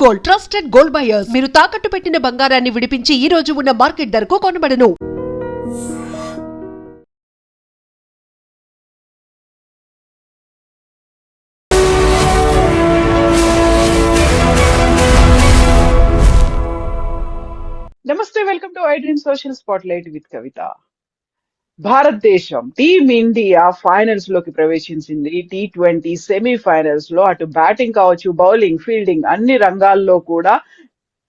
Gold, trusted gold buyers. మీరు తాకట్టు పెట్టిన బంగారాన్ని విడిపించి ఈ రోజు ఉన్న మార్కెట్ ధరకు కొనబడను. నమస్తే, welcome to I dream social spotlight with Kavitha. భారతదేశం టీమ్ ఇండియా ఫైనల్స్ లోకి ప్రవేశించింది. T20 సెమీఫైనల్స్ లో అటు బ్యాటింగ్ కావచ్చు, బౌలింగ్, ఫీల్డింగ్ అన్ని రంగాల్లో కూడా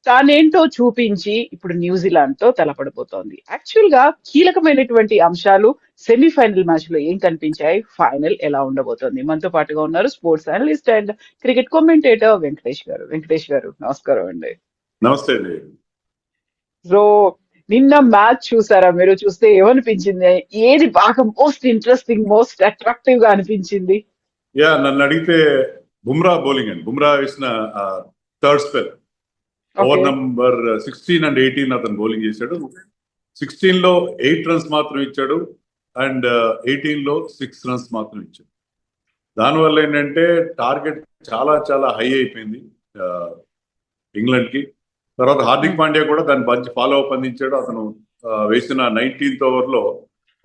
తానేంటో చూపించి ఇప్పుడు న్యూజిలాండ్ తో తలపడిపోతోంది. యాక్చువల్ గా కీలకమైనటువంటి అంశాలు సెమీఫైనల్ మ్యాచ్ లో ఏం కనిపించాయి, ఫైనల్ ఎలా ఉండబోతోంది. మనతో పాటుగా ఉన్నారు sports analyst and cricket commentator Venkatesh గారు. వెంకటేష్ గారు, నమస్కారం అండి. నమస్తే అండి. సో నిన్న మ్యాచ్ చూసారా? మీరు చూస్తే ఏమనిపించింది? ఏది బాగా మోస్ట్ ఇంట్రెస్టింగ్, మోస్ట్ అట్రాక్టివ్ గా అనిపించింది? నన్ను అడిగితే బుమ్రా బౌలింగ్ అండి. బుమ్రా వేసిన third spell over number 16 and 18 అతను బౌలింగ్ చేశాడు. 16 లో 8 runs మాత్రం ఇచ్చాడు అండ్ 18 లో 6 runs మాత్రం ఇచ్చాడు. దానివల్ల ఏంటంటే టార్గెట్ చాలా చాలా హై అయిపోయింది ఇంగ్లాండ్ కి. తర్వాత హార్దిక్ పాండ్యా కూడా దాన్ని మంచి ఫాలో అప్ అందించాడు. అతను వేసిన 19th ఓవర్లో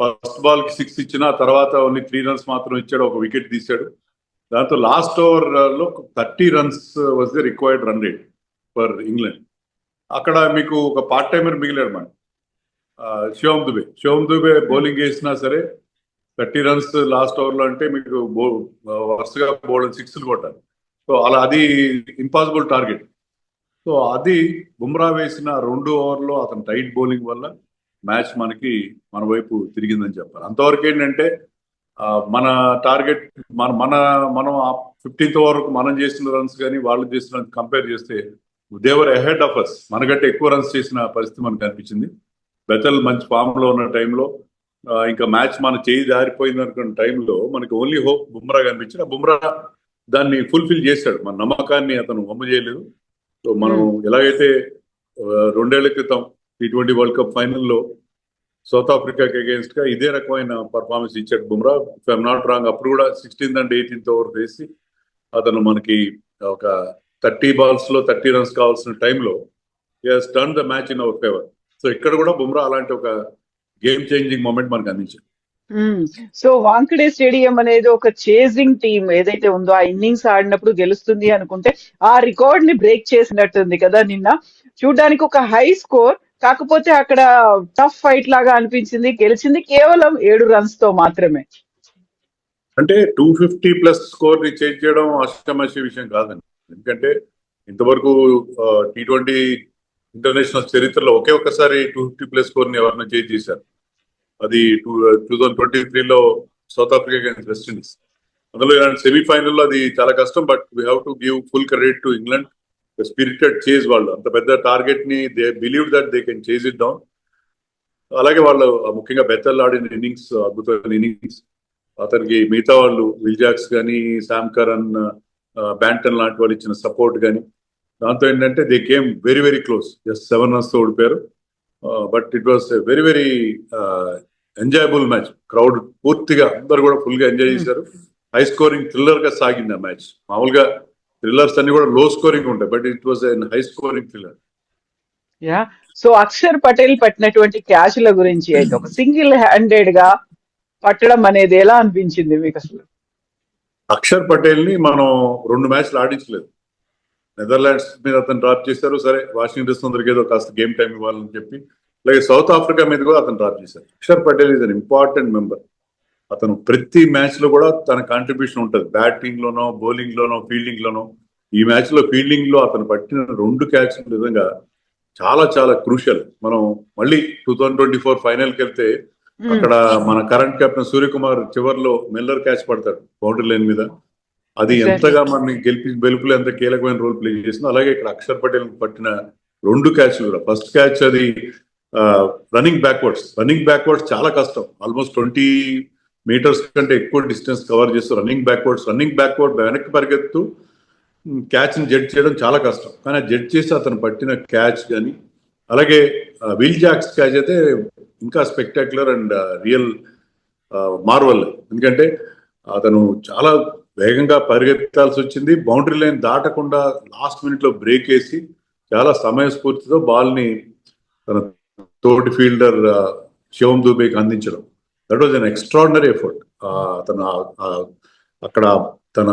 ఫస్ట్ బాల్ కి 6 ఇచ్చిన తర్వాత ఓన్లీ 3 runs మాత్రం ఇచ్చాడు, ఒక వికెట్ తీశాడు. దాంతో లాస్ట్ ఓవర్ లో 30 runs was the required run rate for England. అక్కడ మీకు ఒక పార్ట్ టైమర్ మిగిలాడు మన శివం దుబే బౌలింగ్ వేసినా సరే 30 runs లాస్ట్ ఓవర్ లో అంటే మీకు వరుసగా బౌలింగ్ 6 కొట్టాలి. సో అలా అది ఇంపాసిబుల్ టార్గెట్. సో అది బుమ్రా వేసిన 2 ఓవర్లో అతను టైట్ బౌలింగ్ వల్ల మ్యాచ్ మన వైపు తిరిగిందని చెప్పాలి. అంతవరకు ఏంటంటే మన టార్గెట్ మనం 15th ఓవర్కు మనం చేసిన రన్స్ కానీ వాళ్ళు చేసిన కంపేర్ చేస్తే దేవర్ అహెడ్ ఆఫ్ అస్. మనకంటే ఎక్కువ రన్స్ చేసిన పరిస్థితి మనకు కనిపించింది. బెతల్ మంచి ఫామ్ లో ఉన్న టైంలో ఇంకా మ్యాచ్ మన చేయి దారిపోయింది అనుకున్న టైంలో మనకి ఓన్లీ హోప్ బుమ్రా కనిపించింది. ఆ బుమ్రా దాన్ని ఫుల్ఫిల్ చేశాడు. మన నమ్మకాన్ని అతను వమ్ము చేయలేదు. సో మనం ఎలాగైతే 2 ఏళ్ల క్రితం T20 వరల్డ్ కప్ ఫైనల్లో సౌత్ ఆఫ్రికాకి అగేన్స్ట్ గా ఇదే రకమైన పర్ఫార్మెన్స్ ఇచ్చాడు Bumrah. If I'm not wrong అప్పుడు కూడా 16th and 18th ఓవర్ వేసి అతను మనకి ఒక 30 balls లో 30 runs కావాల్సిన టైంలో he has turn the match in our favour. So ఇక్కడ కూడా బుమ్రా అలాంటి ఒక గేమ్ చేంజింగ్ మూమెంట్ మనకు అందించాడు. సో వాంఖడే స్టేడియం అనేది ఒక చేజింగ్ టీం ఏదైతే ఉందో ఆ ఇన్నింగ్స్ ఆడినప్పుడు గెలుస్తుంది అనుకుంటే ఆ రికార్డ్ ని బ్రేక్ చేసినట్టుంది కదా నిన్న. చూడడానికి ఒక హై స్కోర్, కాకపోతే అక్కడ టఫ్ ఫైట్ లాగా అనిపించింది. గెలిచింది కేవలం 7 runs తో మాత్రమే. అంటే 250+ స్కోర్ ని చేంజ్ చేయడం అష్టమశి విషయం కాదండి. ఎందుకంటే ఇంతవరకు T20 ఇంటర్నేషనల్ చరిత్రలో ఒకే ఒక్కసారి 250+ స్కోర్ ని ఎవరైనా చేంజ్ చేశారు. అది 2023లో సౌత్ ఆఫ్రికా అగైన్స్ వెస్టిండీస్. అందులో ఇలాంటి సెమీఫైనల్లో అది చాలా కష్టం. But we have to give full credit to England. Spirited chase, వాళ్ళు అంత పెద్ద టార్గెట్ ని they believe that they can chase it down. అలాగే వాళ్ళు ముఖ్యంగా బెతల్ ఆడిన ఇన్నింగ్స్ అద్భుతమైన ఇన్నింగ్స్. అతనికి మిగతా వాళ్ళు విల్ జాక్స్ కానీ, శామ్ కరన్, బ్యాంటన్ లాంటి వాళ్ళు ఇచ్చిన సపోర్ట్ కానీ, దాంతో ఏంటంటే they came very very close. Just 7 runs తో ఓడిపోయారు. But it was very very enjoyable match. Crowd పూర్తిగా అందరు కూడా ఫుల్ గా ఎంజాయ్ చేశారు. హై స్కోరింగ్ థ్రిల్లర్ గా సాగింది ఆ మ్యాచ్. మామూలుగా థ్రిల్లర్స్ అన్ని కూడా లో స్కోరింగ్ ఉంటాయి, but it was an high scoring thriller. So Axar Patel పట్టినటువంటి క్యాచ్ల గురించి అయితే ఒక సింగిల్ హ్యాండెడ్ గా పట్టడం అనేది ఎలా అనిపించింది మీకు అసలు? అక్షర్ పటేల్ ని మనం 2 మ్యాచ్లు ఆడించలేదు. నెదర్లాండ్స్ మీద అతను డ్రాప్ చేశారు. సరే, వాషింగ్టన్ సుందర్కి ఏదో కాస్త గేమ్ టైం ఇవ్వాలని చెప్పి. అలాగే సౌత్ ఆఫ్రికా మీద కూడా అతను డ్రాప్ చేశారు. Akshar Patel is an important member. అతను ప్రతి మ్యాచ్ లో కూడా తన కాంట్రిబ్యూషన్ ఉంటుంది. బ్యాటింగ్ లోనో, బౌలింగ్ లోనో, ఫీల్డింగ్ లోనో. ఈ మ్యాచ్ లో ఫీల్డింగ్ లో అతను పట్టిన 2 క్యాచ్ల విధంగా చాలా చాలా క్రూషియల్. మనం మళ్ళీ 2024 ఫైనల్కి వెళ్తే అక్కడ మన కరెంట్ కెప్టెన్ సూర్యకుమార్ చివర్లో మిల్లర్ క్యాచ్ పడతాడు బౌండరీ లైన్ మీద. అది ఎంతగా మనని గెలుపులో ఎంత కీలకమైన రోల్ ప్లే చేసిందో. అలాగే ఇక్కడ అక్షర్ పటేల్ పట్టిన 2 క్యాచ్లు కూడా. ఫస్ట్ క్యాచ్ అది రన్నింగ్ బ్యాక్వర్డ్స్ చాలా కష్టం. ఆల్మోస్ట్ 20 meters కంటే ఎక్కువ డిస్టెన్స్ కవర్ చేస్తూ రన్నింగ్ బ్యాక్వర్డ్ వెనక్కి పరిగెత్తు క్యాచ్ ని జడ్జ్ చేయడం చాలా కష్టం. కానీ జడ్జ్ చేసి అతను పట్టిన క్యాచ్ కానీ, అలాగే విల్ జాక్స్ క్యాచ్ అయితే ఇంకా స్పెక్టాక్యులర్ అండ్ రియల్ మార్వల్. ఎందుకంటే అతను చాలా వేగంగా పరిగెత్తాల్సి వచ్చింది. బౌండరీ లైన్ దాటకుండా లాస్ట్ మినిట్ లో బ్రేక్ వేసి చాలా సమయస్ఫూర్తితో బాల్ ని తన తోటి ఫీల్డర్ శివం దుబేకి అందించడం. That was an extraordinary effort. తన అక్కడ తన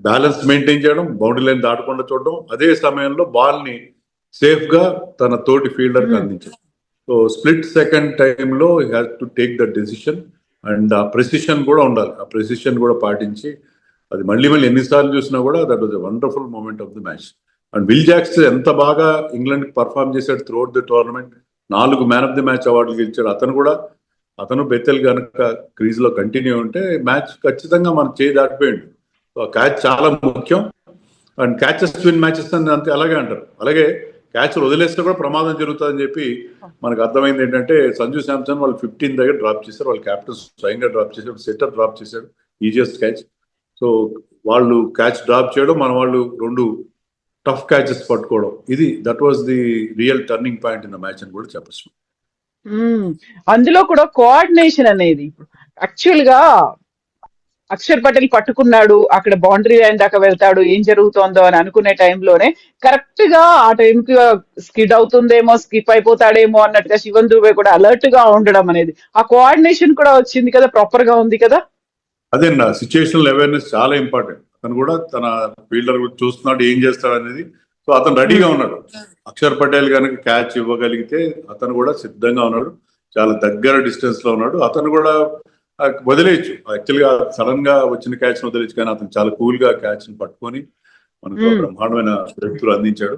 బ్యాలెన్స్ మెయింటైన్ చేయడం, బౌండరీ లైన్ దాటకుండా చూడడం, అదే సమయంలో బాల్ ని సేఫ్ గా తన తోటి ఫీల్డర్ కి అందించడం. సో స్ప్లిట్ సెకండ్ టైంలో he has to take the decision and ఆ ప్రెసిషన్ కూడా ఉండాలి. ఆ ప్రెసిషన్ కూడా పాటించి అది మళ్ళీ ఎన్నిసార్లు చూసినా కూడా that was a wonderful moment of the match. And Will Jacks ఎంత బాగా ఇంగ్లాండ్ పర్ఫార్మ్ చేశాడు throughout the tournament. 4 man of the match అవార్డులు గెలిచాడు. అతను బెతెల్ కనుక క్రీజ్ లో కంటిన్యూ ఉంటే మ్యాచ్ ఖచ్చితంగా మనం చేయి దాటిపోయాడు. సో క్యాచ్ చాలా ముఖ్యం. అండ్ క్యాచెస్ విన్ మ్యాచెస్ అని అంతే అలాగే అంటారు. అలాగే క్యాచ్ వదిలేస్తే కూడా ప్రమాదం జరుగుతుందని చెప్పి మనకు అర్థమైంది ఏంటంటే సంజు శాంసన్ వాళ్ళు 15 దగ్గర డ్రాప్ చేశారు. వాళ్ళ క్యాప్టెన్ స్వయంగా డ్రాప్ చేశాడు, సెటర్ డ్రాప్ చేశాడు, ఈజియెస్ట్ క్యాచ్. సో వాళ్ళు క్యాచ్ డ్రాప్ చేయడం, మన వాళ్ళు 2 టఫ్ క్యాచెస్ పట్టుకోవడం, that was the real turning point in the match అని కూడా చెప్పచ్చు. అందులో కూడా కోఆర్డినేషన్ అనేది యాక్చువల్ గా అక్షర్ పటేల్ పట్టుకున్నాడు, అక్కడ బౌండరీ లైన్ దాకా వెళ్తాడు, ఏం జరుగుతోందో అని అనుకునే టైంలోనే కరెక్ట్ గా ఆ టైంకి స్కిడ్ అవుతుందేమో, స్కిప్ అయిపోతాడేమో అన్నట్టుగా శివన్ దుబే కూడా అలర్ట్ గా ఉండడం అనేది, ఆ కోఆర్డినేషన్ కూడా వచ్చింది కదా, ప్రాపర్ గా ఉంది కదా. అదే నా సిచ్యుయేషనల్ అవేర్నెస్ చాలా ఇంపార్టెంట్. అతను కూడా తన ఫీల్డర్ చూస్తున్నాడు, ఏం చేస్తాడు అనేది. సో అతను రెడీగా ఉన్నాడు. అక్షర్ పటేల్ కనుక క్యాచ్ ఇవ్వగలిగితే అతను కూడా సిద్ధంగా ఉన్నాడు, చాలా దగ్గర డిస్టెన్స్ లో ఉన్నాడు. అతను కూడా వదిలేయచ్చు, యాక్చువల్గా సడన్ గా వచ్చిన క్యాచ్ ని వదిలేచ్చు, కానీ అతను చాలా కూల్ గా క్యాచ్ ని పట్టుకొని మనకు బ్రహ్మాండమైన బ్రేక్ అందించాడు.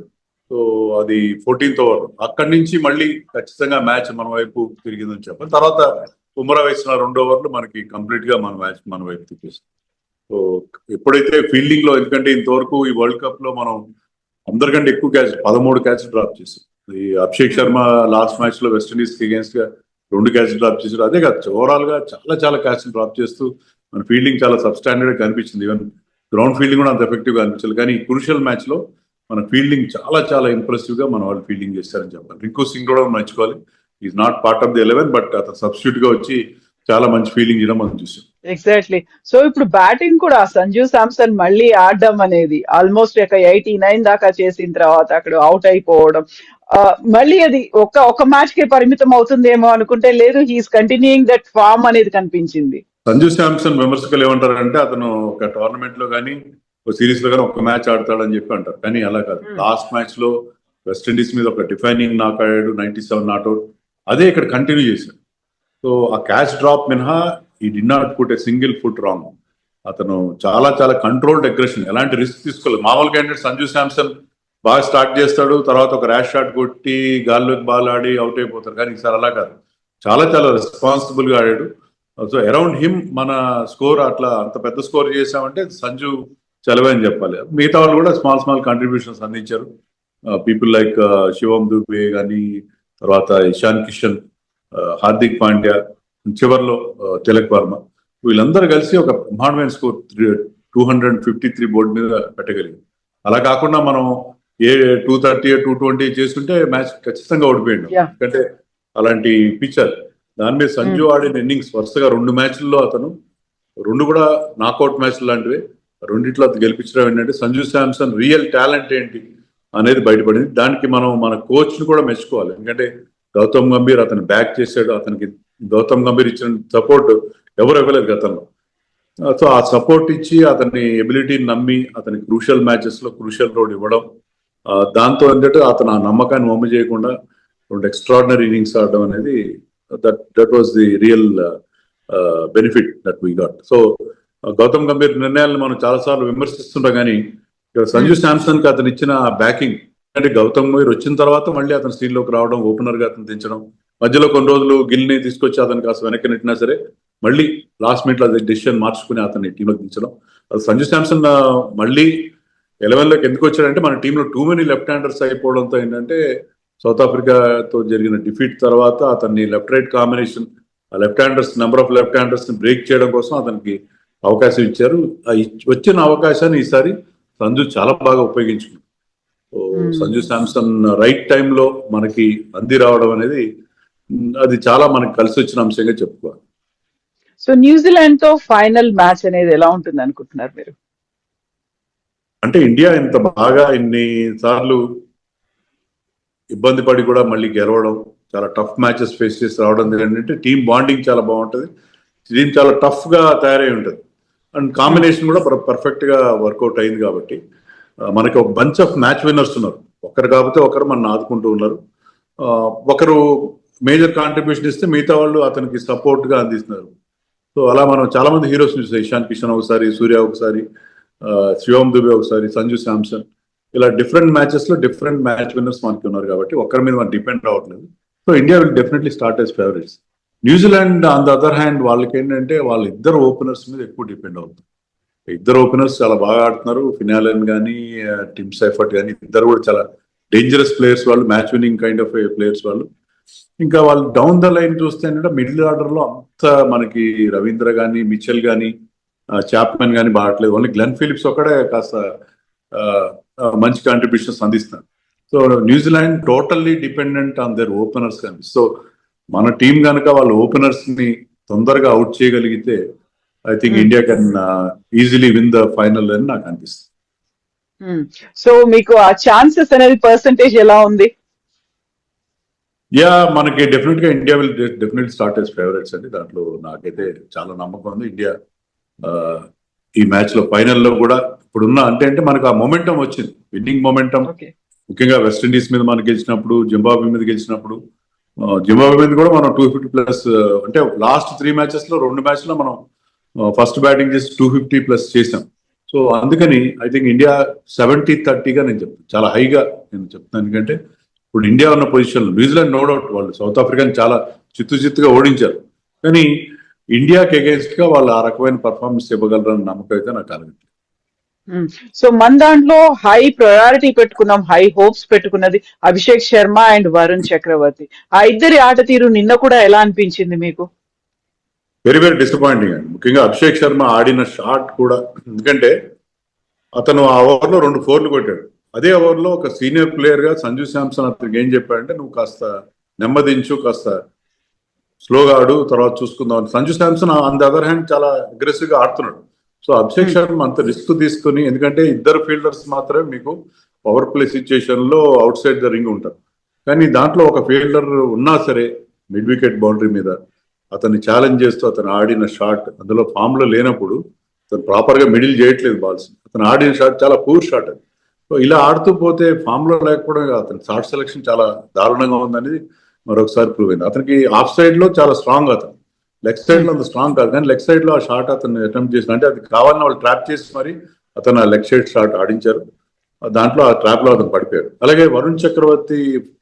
సో అది 14th ఓవర్. అక్కడి నుంచి మళ్ళీ ఖచ్చితంగా మ్యాచ్ మన వైపు తిరిగిందని చెప్పాలి. తర్వాత బుమ్రా వేసిన 2 ఓవర్లు మనకి కంప్లీట్ గా మన మ్యాచ్ మన వైపు తిప్పేస్తాం. సో ఎప్పుడైతే ఫీల్డింగ్ లో, ఎందుకంటే ఇంతవరకు ఈ వరల్డ్ కప్ లో మనం అందరికంటే ఎక్కువ క్యాచ్ 13 క్యాచ్ డ్రాప్ చేసాం. ఈ అభిషేక్ శర్మ లాస్ట్ మ్యాచ్ లో వెస్టిండీస్ కి అగేన్స్ట్ గా 2 క్యాచ్ డ్రాప్ చేశాడు. అదే కాదు, ఓవరాల్ గా చాలా క్యాచ్ డ్రాప్ చేస్తూ మన ఫీల్డింగ్ చాలా సబ్స్టాండర్డ్ గా కనిపించింది. ఈవెన్ గ్రౌండ్ ఫీల్డింగ్ కూడా అంత ఎఫెక్టివ్ గా అనిపించాలి. కానీ ఈ క్రూషియల్ మ్యాచ్ లో మన ఫీల్డింగ్ చాలా ఇంప్రెసివ్ గా మన వాళ్ళు ఫీల్డింగ్ చేస్తారని చెప్పాలి. రింకు సింగ్ కూడా మెచ్చుకోవాలి. Is not part of the 11, but అతను సబ్స్టిట్యూట్ గా వచ్చి చాలా మంచి ఫీలింగ్ చేయడం మనం చూసాం. ఎగ్జాక్ట్లీ. సో ఇప్పుడు బ్యాటింగ్ కూడా సంజు శాంసన్ మళ్ళీ ఆడడం అనేది ఆల్మోస్ట్ 89 దాకా చేసిన తర్వాత అక్కడ అవుట్ అయిపోవడం, మళ్ళీ అది ఒక మ్యాచ్ కే పరిమితం అవుతుందేమో అనుకుంటే లేదు, హీఈస్ కంటిన్యూయింగ్ దట్ ఫార్మ్ అనేది కనిపించింది. సంజు శాంసన్ విమర్శకులు ఏమంటారంటే అతను ఒక టోర్నమెంట్ లో కానీ ఒక సిరీస్ లో కానీ ఒక మ్యాచ్ ఆడతాడని చెప్పి అంటారు. కానీ అలా కాదు. లాస్ట్ మ్యాచ్ లో వెస్టిండీస్ మీద ఒక డిఫైనింగ్ నాక్ ఆడాడు, 97 నాట్అవుట్. అదే ఇక్కడ కంటిన్యూ చేశాడు. సో ఆ క్యాచ్ డ్రాప్ మినహా ఈ did not put a single foot wrong. అతను చాలా కంట్రోల్డ్ అగ్రెషన్, ఎలాంటి రిస్క్ తీసుకోలేదు. మామూలుగా ఏంటంటే సంజు శాంసన్ బాగా స్టార్ట్ చేస్తాడు, తర్వాత ఒక ర్యాష్ షాట్ కొట్టి గాల్లోకి బాల్ ఆడి అవుట్ అయిపోతారు. కానీ ఈసారి అలా కాదు, చాలా రెస్పాన్సిబుల్ గా ఆడాడు. సో అరౌండ్ హిమ్ మన స్కోర్ అట్లా అంత పెద్ద స్కోర్ చేసామంటే సంజు చలవే అని చెప్పాలి. మిగతా వాళ్ళు కూడా స్మాల్ కాంట్రిబ్యూషన్స్ అందించారు. పీపుల్ లైక్ శివం దుబే కానీ, తర్వాత ఇషాన్ కిషన్, హార్దిక్ పాండ్యా, చివర్లో తిలక్ వర్మ, వీళ్ళందరూ కలిసి ఒక బ్రహ్మాండమైన స్కోర్ 253 బోర్డు మీద పెట్టగలిగారు. అలా కాకుండా మనం 230 220 చేసుకుంటే మ్యాచ్ ఖచ్చితంగా ఓడిపోయాడు. ఎందుకంటే అలాంటి పిచ్చర్. దాని మీద సంజు ఆడిన ఇన్నింగ్స్ వరుసగా 2 మ్యాచ్ల్లో అతను 2 కూడా నాకౌట్ మ్యాచ్ లాంటివి, రెండిట్లో అతను గెలిపించడం ఏంటంటే సంజు శాంసన్ రియల్ టాలెంట్ ఏంటి అనేది బయటపడింది. దానికి మనం మన కోచ్ ని కూడా మెచ్చుకోవాలి. ఎందుకంటే గౌతమ్ గంభీర్ అతను బ్యాక్ చేశాడు. అతనికి గౌతమ్ గంభీర్ ఇచ్చిన సపోర్ట్ ఎవరు ఇవ్వలేదు గతంలో. సో ఆ సపోర్ట్ ఇచ్చి అతని ఎబిలిటీని నమ్మి అతని క్రూషియల్ మ్యాచెస్ లో క్రూషియల్ రోడ్ ఇవ్వడం, దాంతో ఏంటంటే అతను ఆ నమ్మకాన్ని వమ్ము చేయకుండా 2 ఎక్స్ట్రాడినరీ ఇన్నింగ్స్ ఆడడం అనేది that was the real benefit that we got. So Gautam Gambhir నిర్ణయాలను మనం చాలాసార్లు విమర్శిస్తుంటాం, కానీ సంజు శాంసన్ కి అతను ఇచ్చిన బ్యాకింగ్, అంటే గౌతమ్ గంభీర్ వచ్చిన తర్వాత మళ్ళీ అతను స్టీల్లోకి రావడం, ఓపెనర్ గా అతను దించడం, మధ్యలో కొన్ని రోజులు గిల్ని తీసుకొచ్చి అతను కాస్త వెనక్కి నెట్టినా సరే మళ్ళీ లాస్ట్ మినిట్ లో డెసిషన్ మార్చుకుని అతన్ని టీంలోకి దించడం. సంజు శాంసన్ మళ్ళీ 11 లోకి ఎందుకు వచ్చాడంటే మన టీంలో టూ మెనీ లెఫ్ట్ హ్యాండర్స్ అయిపోవడంతో ఏంటంటే సౌత్ ఆఫ్రికాతో జరిగిన డిఫీట్ తర్వాత అతన్ని లెఫ్ట్ రైట్ కాంబినేషన్, ఆ left handers number of left handers ని బ్రేక్ చేయడం కోసం అతనికి అవకాశం ఇచ్చారు. వచ్చిన అవకాశాన్ని ఈసారి సంజు చాలా బాగా ఉపయోగించుకున్నాడు. సంజు శాంసన్ రైట్ టైంలో మనకి అంది రావడం అనేది అది చాలా మనకి కలిసి వచ్చిన అంశంగా చెప్పుకోవాలి. సో న్యూజిలాండ్ తో ఫైనల్ మ్యాచ్ అనేది ఎలా ఉంటుంది అనుకుంటున్నారు మీరు? అంటే ఇండియా ఇంత బాగా ఇన్ని సార్లు ఇబ్బంది పడి కూడా మళ్ళీ గెలవడం, చాలా టఫ్ మ్యాచెస్ ఫేస్ చేసి రావడం ఏంటంటే టీమ్ బాండింగ్ చాలా బాగుంటుంది, టీమ్ చాలా టఫ్ గా తయారై ఉంటుంది, అండ్ కాంబినేషన్ కూడా పర్ఫెక్ట్ గా వర్కౌట్ అయింది. కాబట్టి మనకి ఒక బంచ్ ఆఫ్ మ్యాచ్ విన్నర్స్ ఉన్నారు, ఒకరు కాకపోతే ఒకరు మన ఆదుకుంటూ ఉన్నారు. ఒకరు మేజర్ కాంట్రిబ్యూషన్ ఇస్తే మిగతా వాళ్ళు అతనికి సపోర్ట్ గా అందిస్తున్నారు. సో అలా మనం చాలా మంది హీరోస్ చూసాం, ఇషాన్ కిషన్ ఒకసారి, సూర్య ఒకసారి, శివం దుబే ఒకసారి, సంజు శాంసన్, ఇలా డిఫరెంట్ మ్యాచెస్ లో డిఫరెంట్ మ్యాచ్ విన్నర్స్ మనకి ఉన్నారు. కాబట్టి ఒక్కరి మీద మనం డిపెండ్ అవ్వట్లేదు. So India will definitely start as favourites. New Zealand on the other hand వాళ్ళకి ఏంటంటే వాళ్ళ ఇద్దరు ఓపెనర్స్ మీద ఎక్కువ డిపెండ్ అవుతుంది. ఇద్దరు ఓపెనర్స్ చాలా బాగా ఆడుతున్నారు, ఫినాలెన్ కానీ టిమ్ సైఫర్ట్ కానీ, ఇద్దరు కూడా చాలా డేంజరస్ ప్లేయర్స్ వాళ్ళు, match winning kind of players వాళ్ళు. ఇంకా వాళ్ళు డౌన్ ద లైన్ చూస్తే ఏంటంటే మిడిల్ ఆర్డర్ లో అంత మనకి రవీంద్ర కానీ, మిచెల్ కానీ, చాప్మెన్ కానీ బాగట్లేదు. ఓన్లీ గ్లెన్ ఫిలిప్స్ ఒక్కడే కాస్త మంచి కాంట్రిబ్యూషన్స్ అందిస్తున్నారు. So New Zealand totally dependent on their openers కానీ. సో మన టీం కనుక వాళ్ళ ఓపెనర్స్ ని తొందరగా అవుట్ చేయగలిగితే I think India can easily win the final అని నాకు అనిపిస్తుంది. సో మీకు ఆ ఛాన్సెస్ అనేది పర్సంటేజ్ ఎలా ఉంది? యా, మనకి డెఫినెట్ గా India will definitely start as favourites అండి. దాంట్లో నాకైతే చాలా నమ్మకం ఉంది. ఇండియా ఈ మ్యాచ్ లో ఫైనల్లో కూడా ఇప్పుడున్న అంటే మనకు ఆ మొమెంటం వచ్చింది, విన్నింగ్ మొమెంటం. ముఖ్యంగా వెస్టిండీస్ మీద మనం గెలిచినప్పుడు, జింబాబ్వే మీద గెలిచినప్పుడు, జింబాబ్వే మీద కూడా మనం 250+ అంటే లాస్ట్ 3 మ్యాచెస్ లో 2 మ్యాచ్ లో మనం ఫస్ట్ బ్యాటింగ్ చేసి 250+ చేసాం. సో అందుకని ఐ థింక్ ఇండియా 70-30గా నేను చెప్తాను, చాలా హైగా నేను చెప్తాను. ఎందుకంటే ఇప్పుడు ఇండియా ఉన్న పొజిషన్లో న్యూజిలాండ్ నో డౌట్ వాళ్ళు సౌత్ ఆఫ్రికాని చాలా చిత్తుగా ఓడించారు, కానీ ఇండియాకి అగేన్స్ట్ గా వాళ్ళు ఆ రకమైన పర్ఫార్మెన్స్ ఇవ్వగలరని నమ్మకం అయితే నాకు కలిగింది. సో మన దాంట్లో హై ప్రయారిటీ పెట్టుకున్నాం, హై హోప్స్ పెట్టుకున్నది అభిషేక్ శర్మ అండ్ వరుణ్ చక్రవర్తి. ఆ ఇద్దరి ఆట తీరు నిన్న కూడా ఎలా అనిపించింది మీకు? వెరీ వెరీ డిసప్పాయింటింగ్ అండి. ముఖ్యంగా అభిషేక్ శర్మ ఆడిన షాట్ కూడా, ఎందుకంటే అతను ఆ ఓవర్లో 2 4లు కొట్టాడు. అదే ఓవర్లో ఒక సీనియర్ ప్లేయర్ గా సంజు శాంసన్ అతనికి ఏం చెప్పాడంటే, నువ్వు కాస్త నెమ్మదించు, కాస్త స్లోగా ఆడు, తర్వాత చూసుకుందాం. Sanju Samson on the other hand చాలా అగ్రెసివ్ గా ఆడుతున్నాడు. సో అభిషేక్ శర్మ అంత రిస్క్ తీసుకుని, ఎందుకంటే ఇద్దరు ఫీల్డర్స్ మాత్రమే మీకు పవర్ ప్లే సిచ్యుయేషన్ లో అవుట్ సైడ్ ద రింగ్ ఉంటారు, కానీ దాంట్లో ఒక ఫీల్డర్ ఉన్నా సరే మిడ్ వికెట్ బౌండరీ మీద అతన్ని ఛాలెంజ్ చేస్తూ అతను ఆడిన షాట్, అందులో ఫామ్ లో లేనప్పుడు అతను ప్రాపర్ గా మిడిల్ చేయట్లేదు బాల్స్, అతను ఆడిన షాట్ చాలా పూర్ షాట్ అది. సో ఇలా ఆడుతూ పోతే ఫామ్ లో లేకపోవడం, అతని షాట్ సెలెక్షన్ చాలా దారుణంగా ఉందనేది మరొకసారి ప్రూవ్ అయింది. అతనికి ఆఫ్ సైడ్ లో చాలా స్ట్రాంగ్, అతను లెగ్ సైడ్ లో అంత స్ట్రాంగ్ కాదు, కానీ లెగ్ సైడ్ లో ఆ షాట్ అతను అటెంప్ట్ చేసిన, అంటే అది కావాలని వాళ్ళు ట్రాప్ చేసి మరి అతను ఆ లెగ్ సైడ్ షాట్ ఆడించారు. దాంట్లో ఆ ట్రాప్ లో అతను పడిపోయాడు. అలాగే వరుణ్ చక్రవర్తి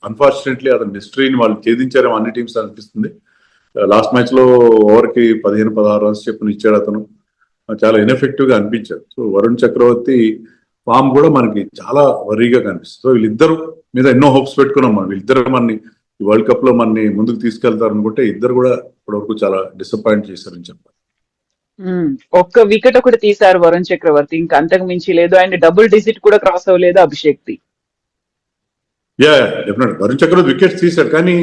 అన్ఫార్చునేట్లీ అతని హిస్టరీని వాళ్ళు ఛేదించారేమో అన్ని టీమ్స్ అనిపిస్తుంది. లాస్ట్ మ్యాచ్ లో ఓవర్ కి 15-16 రన్స్ చెప్పుని ఇచ్చాడు, అతను చాలా ఇన్ఎఫెక్టివ్ గా అనిపించాడు. సో వరుణ్ చక్రవర్తి ఫామ్ కూడా మనకి చాలా వరీగా కనిపిస్తుంది. సో వీళ్ళిద్దరు మీద ఎన్నో హోప్స్ పెట్టుకున్నాం మనం, వీళ్ళిద్దరు మనని ఈ వరల్డ్ కప్ లో మనని ముందుకు తీసుకెళ్తారు అనుకుంటే ఇద్దరు కూడా ఇప్పటివరకు చాలా డిసప్పాయింట్ చేశారని చెప్పాలి. ఒక్క వికెట్ ఒకటి తీశారు వరుణ్ చక్రవర్తి, ఇంకా అంతకు మించి లేదు. అండ్ డబుల్ డిజిట్ కూడా క్రాస్ అవ్వలేదు అభిషేక్ ది. Yeah definite Varun Chakravarthy wickets తీశారు, కానీ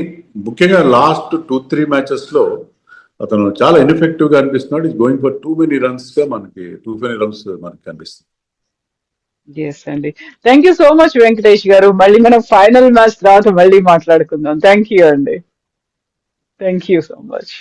ముఖ్యంగా లాస్ట్ 2-3 మ్యాచెస్ లో అతను చాలా ఇన్ఎఫెక్టివ్ గా అనిపిస్తున్నాడు. Is going for too many runs గా మనకి మనకి కనిపిస్తుంది. ఎస్ అండి, thank you so much Venkatesh garu. మళ్ళీ మనం ఫైనల్ మ్యాచ్ తర్వాత మళ్ళీ మాట్లాడుకుందాం. థ్యాంక్ యూ అండి, థ్యాంక్ యూ సో మచ్.